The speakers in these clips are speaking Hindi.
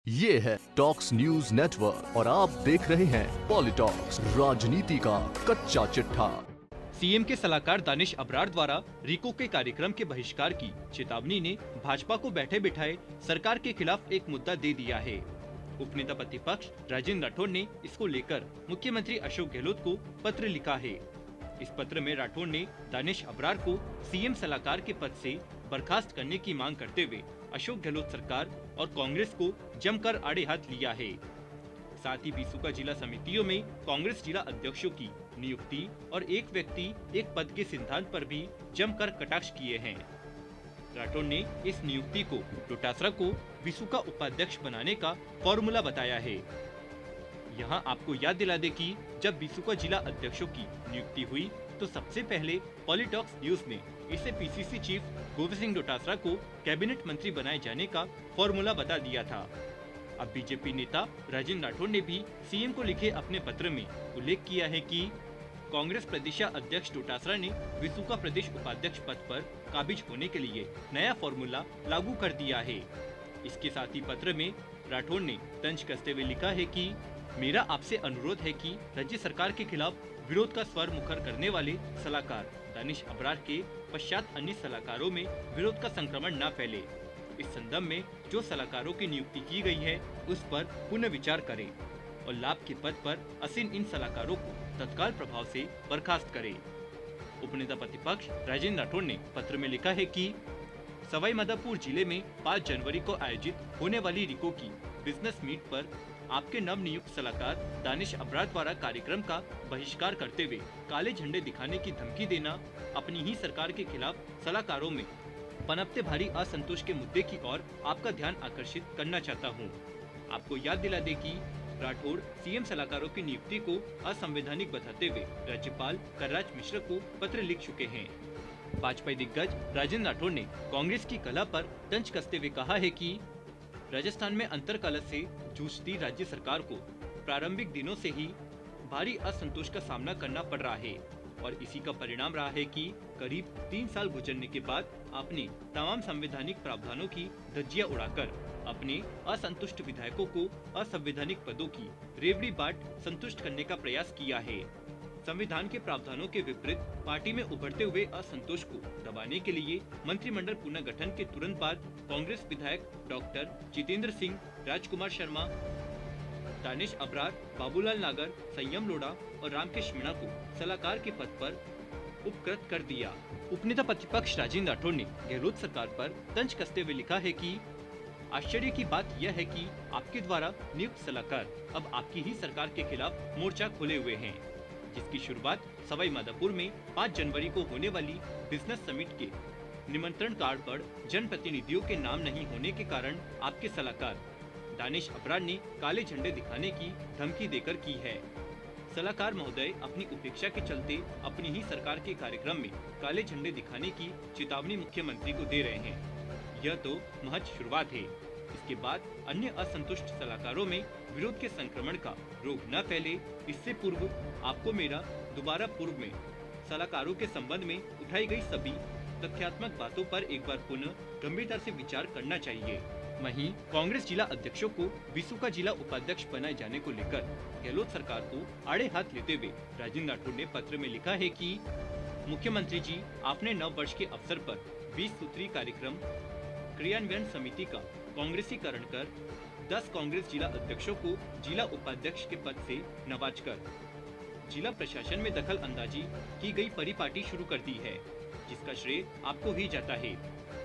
ये है टॉक्स न्यूज नेटवर्क और आप देख रहे हैं पॉलिटॉक्स, राजनीति का कच्चा चिट्ठा। सीएम के सलाहकार दानिश अबरार द्वारा रिको के कार्यक्रम के बहिष्कार की चेतावनी ने भाजपा को बैठे बिठाए सरकार के खिलाफ एक मुद्दा दे दिया है। उपनेता प्रतिपक्ष राजेंद्र राठौड़ ने इसको लेकर मुख्यमंत्री अशोक गहलोत को पत्र लिखा है। इस पत्र में राठौड़ ने दानिश अबरार को सीएम सलाहकार के पद से बर्खास्त करने की मांग करते हुए अशोक गहलोत सरकार और कांग्रेस को जमकर आड़े हाथ लिया है। साथ ही बीसूका जिला समितियों में कांग्रेस जिला अध्यक्षों की नियुक्ति और एक व्यक्ति एक पद के सिद्धांत पर भी जमकर कटाक्ष किए हैं। राठौड़ ने इस नियुक्ति को डोटासरा को बीसूका उपाध्यक्ष बनाने का फॉर्मूला बताया है। यहाँ आपको याद दिला दे कि जब बीसूका जिला अध्यक्षों की नियुक्ति हुई तो सबसे पहले पॉलिटॉक्स न्यूज ने इसे पीसीसी चीफ गोविंद सिंह डोटासरा को कैबिनेट मंत्री बनाए जाने का फॉर्मूला बता दिया था। अब बीजेपी नेता राजेंद्र राठौड़ ने भी सीएम को लिखे अपने पत्र में उल्लेख किया है कि कांग्रेस प्रदेश अध्यक्ष डोटासरा ने बीसूका प्रदेश उपाध्यक्ष पद पर काबिज होने के लिए नया फॉर्मूला लागू कर दिया है। इसके साथ ही पत्र में राठौड़ ने तंज कसते हुए लिखा है कि मेरा आपसे अनुरोध है कि राज्य सरकार के खिलाफ विरोध का स्वर मुखर करने वाले सलाहकार दानिश अबरार के पश्चात अन्य सलाहकारों में विरोध का संक्रमण न फैले। इस संदर्भ में जो सलाहकारों की नियुक्ति की गई है उस पर पुनः विचार करें और लाभ के पद पर आसीन इन सलाहकारों को तत्काल प्रभाव से बर्खास्त करें। उपनेता प्रतिपक्ष राजेंद्र राठौड़ ने पत्र में लिखा है कि सवाई माधोपुर जिले में 5 जनवरी को आयोजित होने वाली रिको की बिजनेस मीट पर आपके नव नियुक्त सलाहकार दानिश अबरार द्वारा कार्यक्रम का बहिष्कार करते हुए काले झंडे दिखाने की धमकी देना अपनी ही सरकार के खिलाफ सलाहकारों में पनपते भारी असंतोष के मुद्दे की ओर आपका ध्यान आकर्षित करना चाहता हूं। आपको याद दिला दे कि राठौड़ सीएम सलाहकारों की नियुक्ति को असंवैधानिक बताते हुए राज्यपाल कलराज मिश्र को पत्र लिख चुके हैं। भाजपा दिग्गज राजेंद्र राठौड़ ने कांग्रेस की कला पर तंज कसते हुए कहा है कि राजस्थान में अंतरकलह से जूझती राज्य सरकार को प्रारंभिक दिनों से ही भारी असंतोष का सामना करना पड़ रहा है और इसी का परिणाम रहा है कि करीब 3 साल गुजरने के बाद आपने तमाम संवैधानिक प्रावधानों की धज्जियां उड़ाकर अपने असंतुष्ट विधायकों को असंवैधानिक पदों की रेवड़ी बाट संतुष्ट करने का प्रयास किया है। संविधान के प्रावधानों के विपरीत पार्टी में उभरते हुए असंतोष को दबाने के लिए मंत्रिमंडल पुनर्गठन के तुरंत बाद कांग्रेस विधायक डॉक्टर जितेंद्र सिंह, राजकुमार शर्मा, दानिश अबरार, बाबूलाल नागर, संयम लोढ़ा और रामकेश मीणा को सलाहकार के पद पर उपकृत कर दिया। उपनेता प्रतिपक्ष राजेंद्र राठौड़ ने गहलोत सरकार पर तंज कसते हुए लिखा है कि आश्चर्य की बात यह है कि आपके द्वारा नियुक्त सलाहकार अब आपकी ही सरकार के खिलाफ मोर्चा खोले हुए हैं, जिसकी शुरुआत सवाई माधोपुर में 5 जनवरी को होने वाली बिजनेस समिट के निमंत्रण कार्ड पर जनप्रतिनिधियों के नाम नहीं होने के कारण आपके सलाहकार दानिश अबरार ने काले झंडे दिखाने की धमकी देकर की है। सलाहकार महोदय अपनी उपेक्षा के चलते अपनी ही सरकार के कार्यक्रम में काले झंडे दिखाने की चेतावनी मुख्यमंत्री को दे रहे हैं। यह तो महज शुरुआत है। इसके बाद अन्य असंतुष्ट सलाहकारों में विरोध के संक्रमण का रोग न फैले, इससे पूर्व आपको मेरा दोबारा पूर्व में सलाहकारों के संबंध में उठाई गई सभी तथ्यात्मक बातों पर एक बार पुनः गंभीरता से विचार करना चाहिए। वहीं कांग्रेस जिला अध्यक्षों को बीसूका जिला उपाध्यक्ष बनाए जाने को लेकर गहलोत सरकार को आड़े हाथ लेते हुए राजेंद्र राठौड़ ने पत्र में लिखा है कि मुख्यमंत्री जी, आपने नव वर्ष के अवसर पर 20 सूत्री कार्यक्रम क्रियान्वयन समिति का कांग्रेसीकरण कर 10 कांग्रेस जिला अध्यक्षों को जिला उपाध्यक्ष के पद से नवाज कर जिला प्रशासन में दखल अंदाजी की गई परिपाटी शुरू कर दी है, जिसका श्रेय आपको ही जाता है।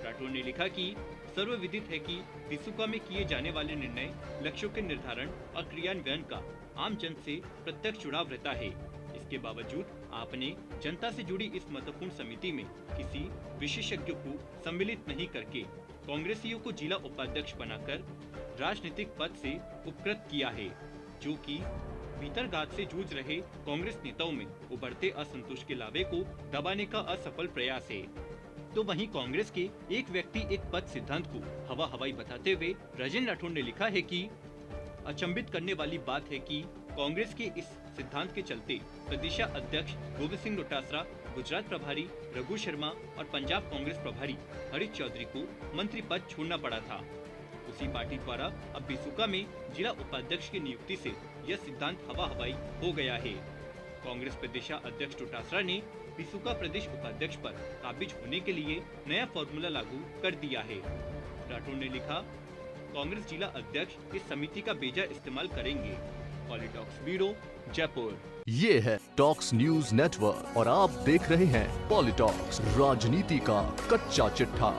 राठौड़ ने लिखा कि सर्वविदित है कि बीसूका में किए जाने वाले निर्णय, लक्ष्यों के निर्धारण और क्रियान्वयन का आम जन से प्रत्यक्ष जुड़ाव रहता है। इसके बावजूद आपने जनता से जुड़ी इस महत्वपूर्ण समिति में किसी विशेषज्ञ को सम्मिलित नहीं करके कांग्रेसियों को जिला उपाध्यक्ष बनाकर राजनीतिक पद से उपकृत किया है, जो कि भीतरघात से जूझ रहे कांग्रेस नेताओं में उभरते असंतोष के लावे को दबाने का असफल प्रयास है। तो वहीं कांग्रेस के एक व्यक्ति एक पद सिद्धांत को हवा हवाई बताते हुए राजेंद्र राठौड़ ने लिखा है कि अचंभित करने वाली बात है कि कांग्रेस के इस सिद्धांत के चलते प्रदेश अध्यक्ष गोविंद सिंह डोटासरा, गुजरात प्रभारी रघु शर्मा और पंजाब कांग्रेस प्रभारी हरीश चौधरी को मंत्री पद छोड़ना पड़ा था। उसी पार्टी द्वारा अब बिसुका में जिला उपाध्यक्ष की नियुक्ति से यह सिद्धांत हवा हवाई हो गया है। कांग्रेस प्रदेशाध्यक्ष डोटासरा ने बिसुका प्रदेश उपाध्यक्ष पर काबिज होने के लिए नया फॉर्मूला लागू कर दिया है। राठौड़ ने लिखा, कांग्रेस जिला अध्यक्ष इस समिति का बेजा इस्तेमाल करेंगे। पॉलिटॉक्स ब्यूरो, जयपुर। ये है टॉक्स न्यूज नेटवर्क और आप देख रहे हैं पॉलिटॉक्स, राजनीति का कच्चा चिट्ठा।